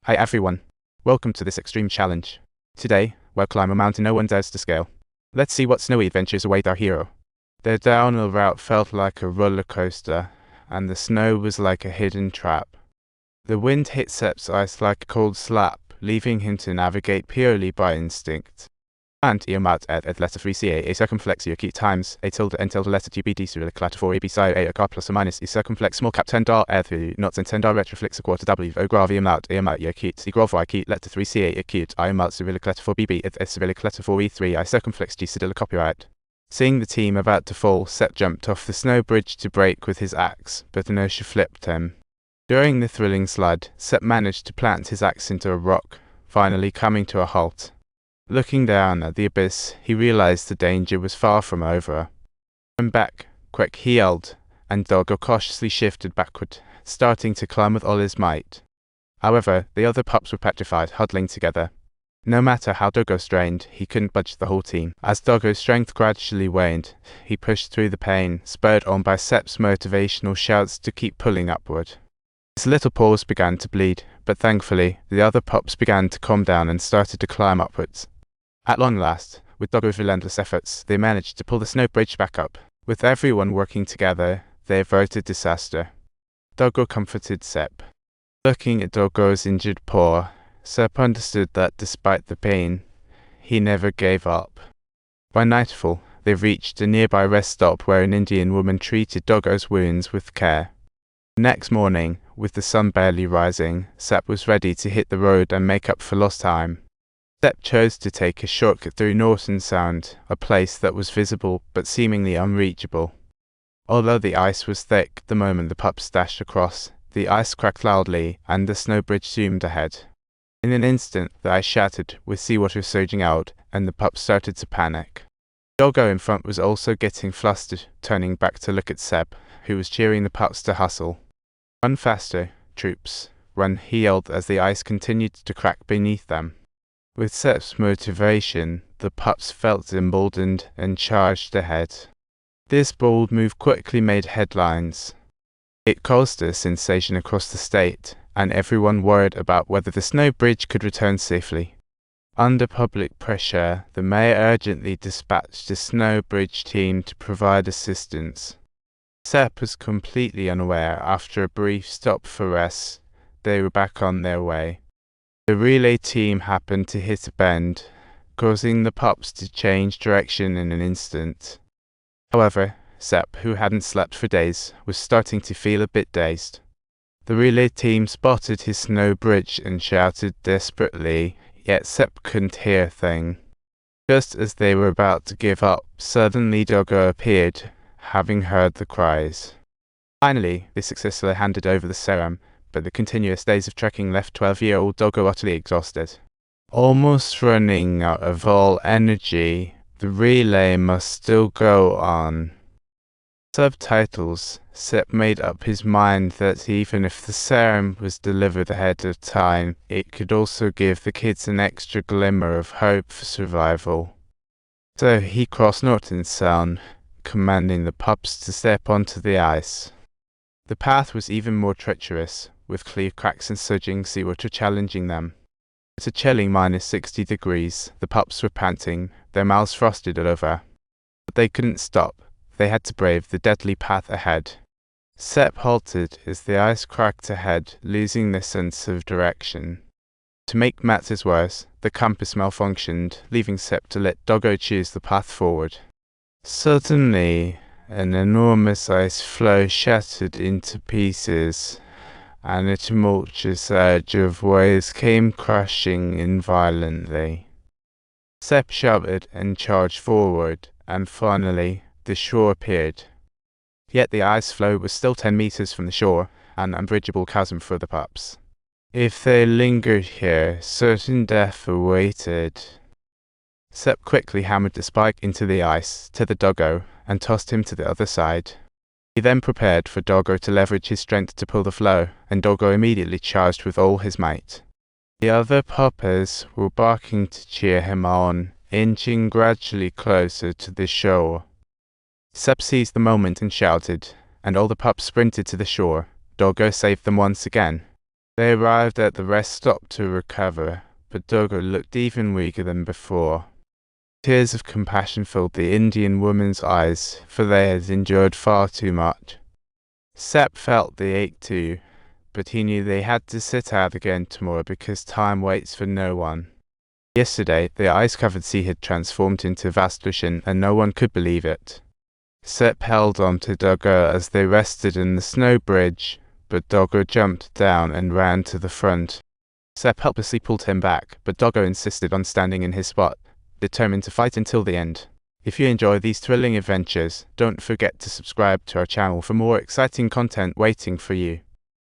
Hi everyone, welcome to this extreme challenge. Today, we'll climb a mountain no one dares to scale. Let's see what snowy adventures await our hero. Their downhill route felt like a roller coaster, and the snow was like a hidden trap. The wind hit Sepp's eyes like a cold slap, leaving him to navigate purely by instinct. And imat et letter 3ca a circumflex key times a tilde and tilde letter 2bd sur le clatter 4ab side a car plus or minus a circumflex small cap 10 dar r3 not and 10 dar retroflex a quarter w o grav imat your key the grov key letter 3ca acute imat sur le clatter 4bb et sur le clatter 4e3 I circumflex g still copyright. Seeing the team about to fall, Sepp jumped off the snow bridge to break with his axe, but inertia flipped him. During the thrilling slide, Sepp managed to plant his axe into a rock, finally coming to a halt. Looking down at the abyss, he realized the danger was far from over. "Turn back, quick," he yelled, and Togo cautiously shifted backward, starting to climb with all his might. However, the other pups were petrified, huddling together. No matter how Togo strained, he couldn't budge the whole team. As Togo's strength gradually waned, he pushed through the pain, spurred on by Sepp's motivational shouts to keep pulling upward. His little paws began to bleed, but thankfully, the other pups began to calm down and started to climb upwards. At long last, with Togo's relentless efforts, they managed to pull the snow bridge back up. With everyone working together, they averted disaster. Togo comforted Sepp. Looking at Togo's injured paw, Sepp understood that despite the pain, he never gave up. By nightfall, they reached a nearby rest stop where an Indian woman treated Togo's wounds with care. The next morning, with the sun barely rising, Sepp was ready to hit the road and make up for lost time. Sepp chose to take a shortcut through Norton Sound, a place that was visible but seemingly unreachable. Although the ice was thick the moment the pups dashed across, the ice cracked loudly and the snow bridge zoomed ahead. In an instant, the ice shattered, with seawater surging out, and the pups started to panic. Togo in front was also getting flustered, turning back to look at Sepp, who was cheering the pups to hustle. "Run faster, troops, run," he yelled as the ice continued to crack beneath them. With Sepp's motivation, the pups felt emboldened and charged ahead. This bold move quickly made headlines. It caused a sensation across the state, and everyone worried about whether the snow bridge could return safely. Under public pressure, the mayor urgently dispatched a snow bridge team to provide assistance. Sepp was completely unaware. After a brief stop for rest, they were back on their way. The relay team happened to hit a bend, causing the pups to change direction in an instant. However, Sepp, who hadn't slept for days, was starting to feel a bit dazed. The relay team spotted his snow bridge and shouted desperately, yet Sepp couldn't hear a thing. Just as they were about to give up, suddenly Togo appeared, having heard the cries. Finally, they successfully handed over the serum, but the continuous days of trekking left 12-year-old Togo utterly exhausted. Almost running out of all energy, the relay must still go on. Subtitles. Sepp made up his mind that even if the serum was delivered ahead of time, it could also give the kids an extra glimmer of hope for survival. So he crossed Norton Sound, commanding the pups to step onto the ice. The path was even more treacherous, with clear cracks and surging seawater challenging them. At a chilling -60 degrees, the pups were panting, their mouths frosted all over. But they couldn't stop. They had to brave the deadly path ahead. Sepp halted as the ice cracked ahead, losing their sense of direction. To make matters worse, the compass malfunctioned, leaving Sepp to let Togo choose the path forward. Suddenly, an enormous ice floe shattered into pieces, and a tumultuous surge of waves came crashing in violently. Sepp shouted and charged forward, and finally, the shore appeared. Yet the ice floe was still 10 meters from the shore, an unbridgeable chasm for the pups. If they lingered here, certain death awaited. Sepp quickly hammered the spike into the ice, tethered Togo, and tossed him to the other side. He then prepared for Togo to leverage his strength to pull the floe, and Togo immediately charged with all his might. The other puppers were barking to cheer him on, inching gradually closer to the shore. Sepp seized the moment and shouted, and all the pups sprinted to the shore. Togo saved them once again. They arrived at the rest stop to recover, but Togo looked even weaker than before. Tears of compassion filled the Indian woman's eyes, for they had endured far too much. Sepp felt the ache too, but he knew they had to set out again tomorrow because time waits for no one. Yesterday, the ice-covered sea had transformed into a vast ocean, and no one could believe it. Sepp held on to Togo as they rested in the snow bridge, but Togo jumped down and ran to the front. Sepp helplessly pulled him back, but Togo insisted on standing in his spot, determined to fight until the end. If you enjoy these thrilling adventures, don't forget to subscribe to our channel for more exciting content waiting for you.